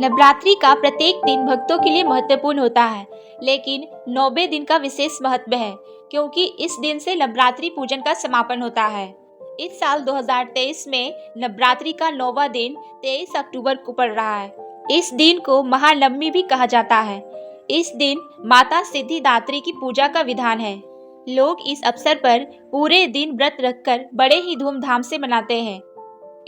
नवरात्रि का प्रत्येक दिन भक्तों के लिए महत्वपूर्ण होता है, लेकिन 90वें दिन का विशेष महत्व है क्योंकि इस दिन से नवरात्रि पूजन का समापन होता है। इस साल 2023 में नवरात्रि का 9वां दिन 23 अक्टूबर को पड़ रहा है। इस दिन को महानवमी भी कहा जाता है। इस दिन माता सिद्धिदात्री की पूजा का विधान है। लोग इस अवसर पर पूरे दिन व्रत रखकर बड़े ही धूमधाम से मनाते हैं।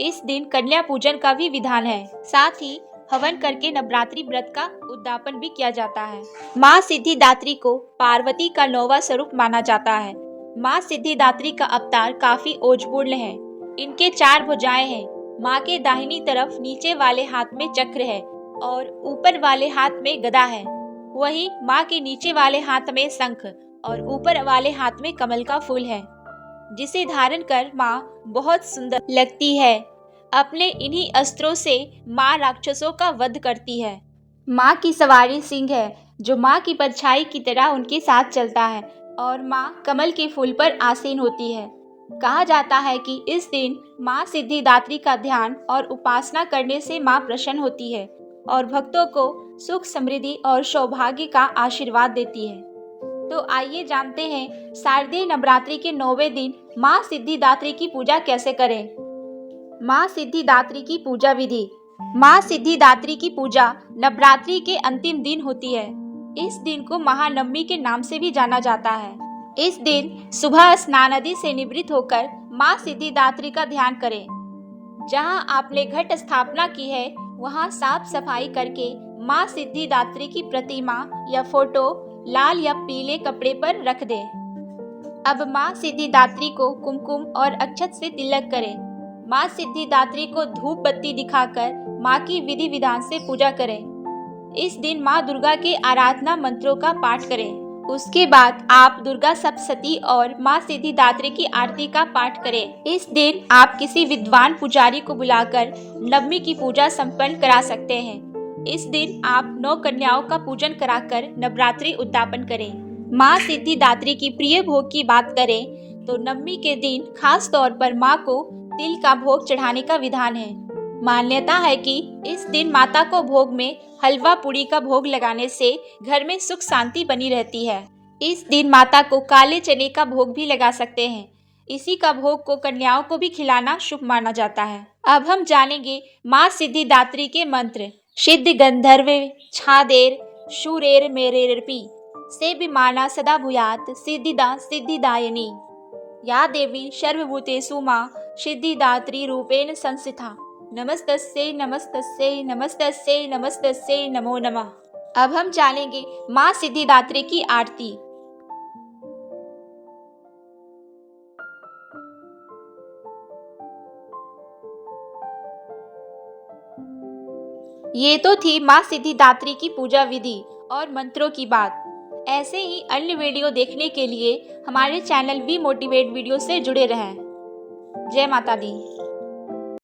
इस दिन कन्या पूजन का भी विधान है। साथ ही हवन करके नवरात्रि व्रत का उद्यापन भी किया जाता है। माँ सिद्धिदात्री को पार्वती का 9वां स्वरूप माना जाता है। माँ सिद्धिदात्री का अवतार काफी ओजपूर्ण है। इनके 4 भुजाएं हैं। माँ के दाहिनी तरफ नीचे वाले हाथ में चक्र है और ऊपर वाले हाथ में गदा है। वहीं माँ के नीचे वाले हाथ में शंख और ऊपर वाले हाथ में कमल का फूल है, जिसे धारण कर माँ बहुत सुंदर लगती है। अपने इन्हीं अस्त्रों से माँ राक्षसों का वध करती है। माँ की सवारी सिंह है, जो माँ की परछाई की तरह उनके साथ चलता है और माँ कमल के फूल पर आसीन होती है। कहा जाता है कि इस दिन माँ सिद्धिदात्री का ध्यान और उपासना करने से माँ प्रसन्न होती है और भक्तों को सुख, समृद्धि और सौभाग्य का आशीर्वाद देती है। तो आइए जानते हैं शारदीय नवरात्रि के 9वें दिन माँ सिद्धिदात्री की पूजा कैसे करें। माँ सिद्धिदात्री की पूजा विधि। माँ सिद्धिदात्री की पूजा नवरात्रि के अंतिम दिन होती है। इस दिन को महानवमी के नाम से भी जाना जाता है। इस दिन सुबह स्नान आदि से निवृत्त होकर माँ सिद्धिदात्री का ध्यान करें। जहाँ आपने घट स्थापना की है, वहाँ साफ सफाई करके माँ सिद्धिदात्री की प्रतिमा या फोटो लाल या पीले कपड़े पर रख दें। अब माँ सिद्धिदात्री को कुमकुम और अक्षत से तिलक करें। माँ सिद्धिदात्री को धूप बत्ती दिखाकर माँ की विधि विधान से पूजा करें। इस दिन माँ दुर्गा के आराधना मंत्रों का पाठ करें। उसके बाद आप दुर्गा सप्तशती और माँ सिद्धिदात्री की आरती का पाठ करें। इस दिन आप किसी विद्वान पुजारी को बुलाकर नवमी की पूजा संपन्न करा सकते हैं। इस दिन आप 9 कन्याओं का पूजन कराकर नवरात्रि उद्यापन करें। माँ सिद्धिदात्री की प्रिय भोग की बात करें तो नवमी के दिन खास तौर पर माँ को तिल का भोग चढ़ाने का विधान है। मान्यता है कि इस दिन माता को भोग में हलवा पूड़ी का भोग लगाने से घर में सुख शांति बनी रहती है। इस दिन माता को काले चने का भोग भी लगा सकते हैं। इसी का भोग को कन्याओं को भी खिलाना शुभ माना जाता है। अब हम जानेंगे माँ सिद्धिदात्री के मंत्र। सिद्ध गंधर्वे छादेर शूरेर मेरेरपी से विमाना सदा भूयात सिद्धिदा सिद्धिदायिनी। या देवी सर्वभूतेषु माँ सिद्धिदात्री रूपेण संस्थिता। नमस्तस्यै नमस्तस्यै नमस्तस्यै नमस्तस्यै नमो नमः। अब हम जानेंगे माँ सिद्धिदात्री की आरती। ये तो थी माँ सिद्धिदात्री की पूजा विधि और मंत्रों की बात। ऐसे ही अन्य वीडियो देखने के लिए हमारे चैनल वी मोटिवेट वीडियो से जुड़े रहें। जय माता दी।